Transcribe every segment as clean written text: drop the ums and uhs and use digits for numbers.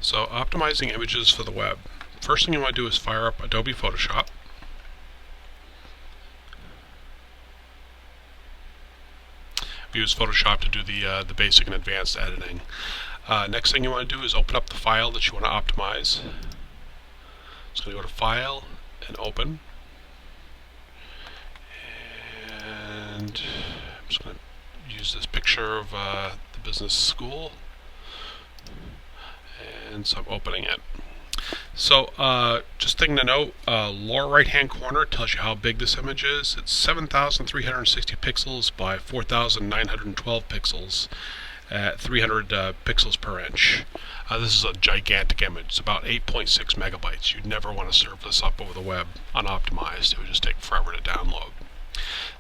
So optimizing images for the web. First thing you want to do is fire up Adobe Photoshop. We use Photoshop to do the basic and advanced editing. Next thing you want to do is open up the file that you want to optimize. It's going to go to File and Open. And I'm just going to use this picture of the business school. And so I'm opening it. So just thing to note, lower right hand corner tells you how big this image is. It's 7,360 pixels by 4,912 pixels at 300 pixels per inch. This is a gigantic image. It's about 8.6 megabytes. You'd never want to serve this up over the web unoptimized. It would just take forever to download.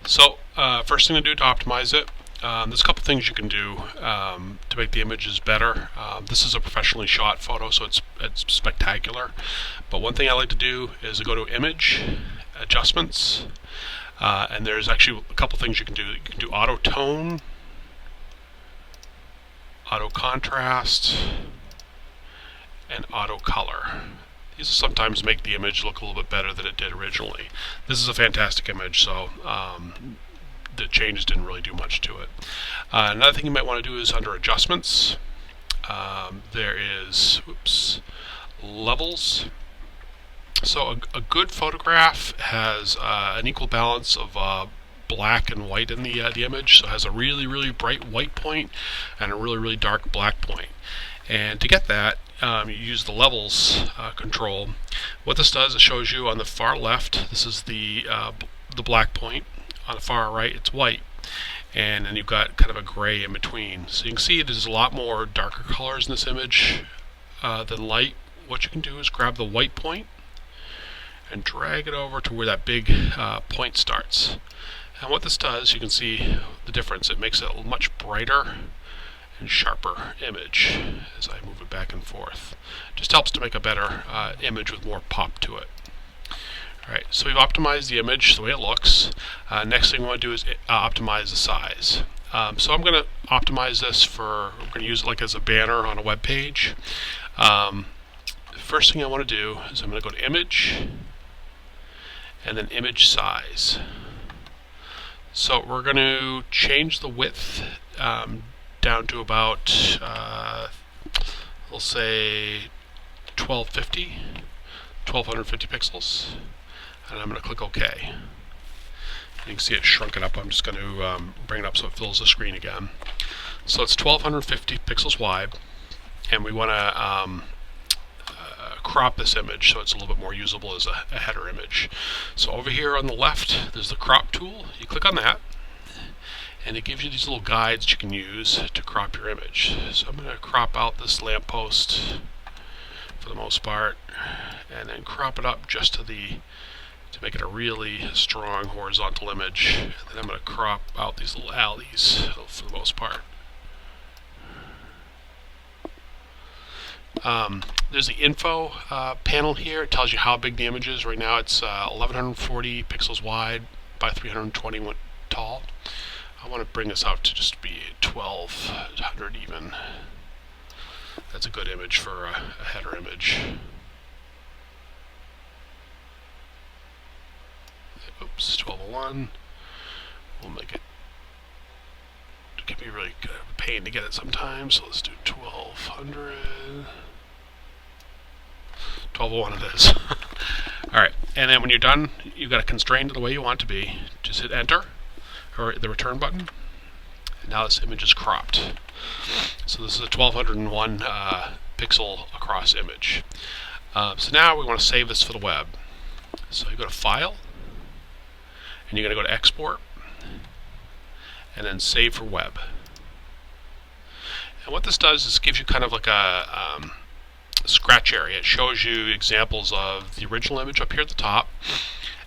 So first thing to do to optimize it, there's a couple things you can do to make the images better. This is a professionally shot photo, so it's spectacular. But one thing I like to do is go to Image, Adjustments, and there's actually a couple things you can do. You can do Auto Tone, Auto Contrast, and Auto Color. These will sometimes make the image look a little bit better than it did originally. This is a fantastic image, so the changes didn't really do much to it. Another thing you might want to do is under Adjustments, there is Levels. So a good photograph has an equal balance of black and white in the image. So it has a really, really bright white point and a really, really dark black point. And to get that, you use the Levels control. What this does, it shows you on the far left, this is the black point. On the far right, it's white, and then you've got kind of a gray in between. So you can see there's a lot more darker colors in this image than light. What you can do is grab the white point and drag it over to where that big point starts. And what this does, you can see the difference. It makes it a much brighter and sharper image as I move it back and forth. Just helps to make a better image with more pop to it. Alright, so we've optimized the image the way it looks. Next thing we want to do is optimize the size. So I'm going to optimize this we're going to use it like as a banner on a web page. First thing I want to do is I'm going to go to Image, and then Image Size. So we're going to change the width down to about, we'll say 1250 pixels. And I'm going to click OK. You can see it shrunken up. I'm just going to bring it up so it fills the screen again. So it's 1250 pixels wide, and we want to crop this image so it's a little bit more usable as a header image. So over here on the left, there's the crop tool. You click on that, and it gives you these little guides you can use to crop your image. So I'm going to crop out this lamppost for the most part, and then crop it up just to make it a really strong horizontal image. And then I'm going to crop out these little alleys for the most part. There's the info panel here. It tells you how big the image is. Right now it's 1140 pixels wide by 320 tall. I want to bring this out to just be 1200 even. That's a good image for a header image. Oops, 1201. We'll make it. It can be really a pain to get it sometimes, so let's do 1200. 1201 it is. Alright, and then when you're done, you've got to constrain it the way you want it to be. Just hit Enter, or the return button, and now this image is cropped. So this is a 1201 pixel across image. So now we want to save this for the web. So you go to File, and you're going to go to Export, and then Save for Web. And what this does is gives you kind of like a scratch area. It shows you examples of the original image up here at the top.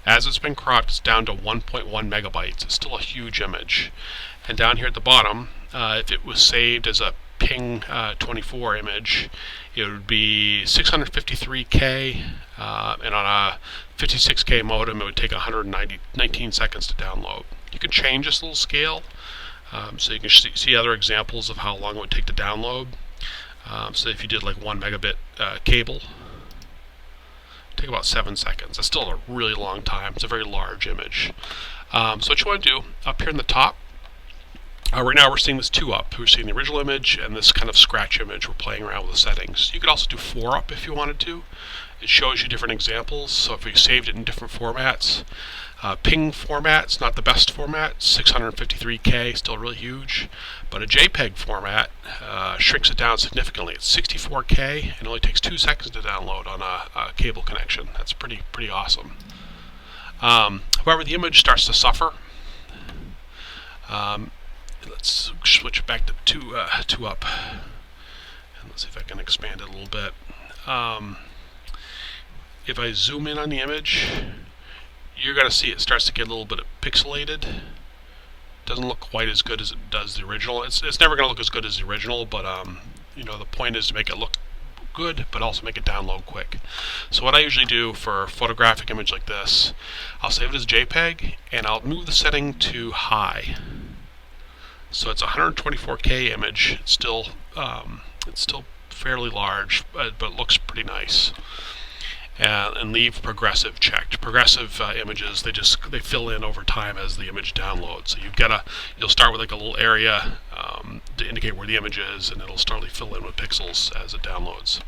As it's been cropped, it's down to 1.1 megabytes. It's still a huge image. And down here at the bottom, if it was saved as a Ping 24 image, it would be 653K, and on a 56K modem, it would take 119 seconds to download. You can change this little scale, so you can see other examples of how long it would take to download. So if you did like 1 megabit cable, take about 7 seconds. That's still a really long time. It's a very large image. So what you want to do, up here in the top, right now we're seeing this 2 up. We're seeing the original image and this kind of scratch image. We're playing around with the settings. You could also do 4 up if you wanted to. It shows you different examples. So if you saved it in different formats, PNG format's not the best format, 653K, still really huge. But a JPEG format shrinks it down significantly. It's 64K and only takes 2 seconds to download on a cable connection. That's pretty awesome. However, the image starts to suffer. Let's switch back to 2 up, and let's see if I can expand it a little bit. If I zoom in on the image, you're going to see it starts to get a little bit pixelated. Doesn't look quite as good as it does the original. It's never going to look as good as the original, but you know, the point is to make it look good, but also make it download quick. So what I usually do for a photographic image like this, I'll save it as JPEG, and I'll move the setting to high. So it's a 124K image. It's still fairly large, but it looks pretty nice. And leave progressive checked. Progressive images, they fill in over time as the image downloads. So you'll start with like a little area to indicate where the image is, and it'll start to fill in with pixels as it downloads.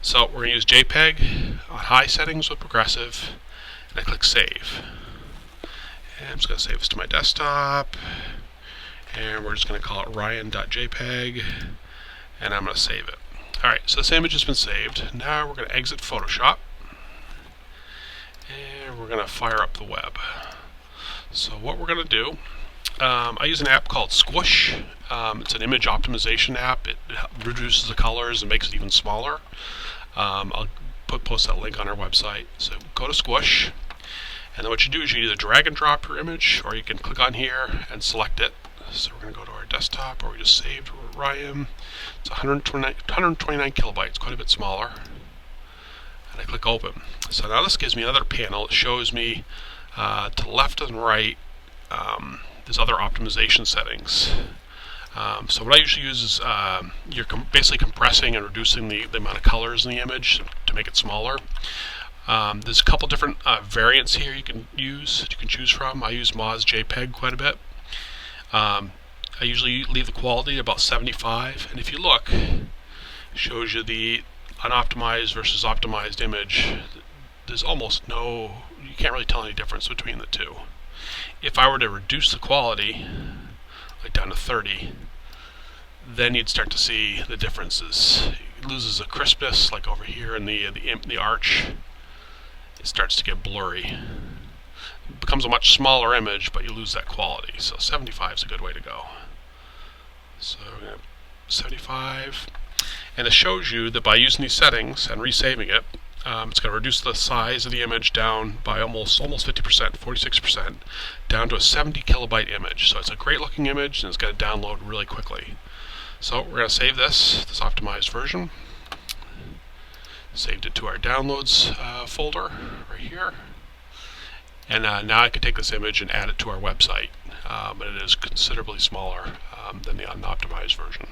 So we're going to use JPEG on high settings with progressive, and I click save. And I'm just going to save this to my desktop, and we're just going to call it Ryan.jpg, and I'm going to save it. Alright, so this image has been saved. Now we're going to exit Photoshop, and we're going to fire up the web. So what we're going to do, I use an app called Squoosh. It's an image optimization app. It reduces the colors and makes it even smaller. I'll post that link on our website. So go to Squoosh, and then what you do is you either drag and drop your image, or you can click on here and select it. So we're going to go to our desktop, where we just saved Ryan. It's 129 kilobytes, quite a bit smaller. And I click open. So now this gives me another panel. It shows me to the left and right there's other optimization settings. So what I usually use is you're basically compressing and reducing the amount of colors in the image to make it smaller. There's a couple different variants here you can choose from. I use Moz JPEG quite a bit. I usually leave the quality about 75, and if you look, it shows you the unoptimized versus optimized image. There's almost you can't really tell any difference between the two. If I were to reduce the quality, like down to 30, then you'd start to see the differences. It loses the crispness, like over here in the arch. It starts to get blurry. It becomes a much smaller image, but you lose that quality. So 75 is a good way to go. So we're going to 75, and it shows you that by using these settings and resaving it, it's going to reduce the size of the image down by almost 50%, 46%, down to a 70 kilobyte image. So it's a great looking image, and it's going to download really quickly. So we're going to save this optimized version. Saved it to our downloads folder right here. And now I can take this image and add it to our website. But it is considerably smaller than the unoptimized version.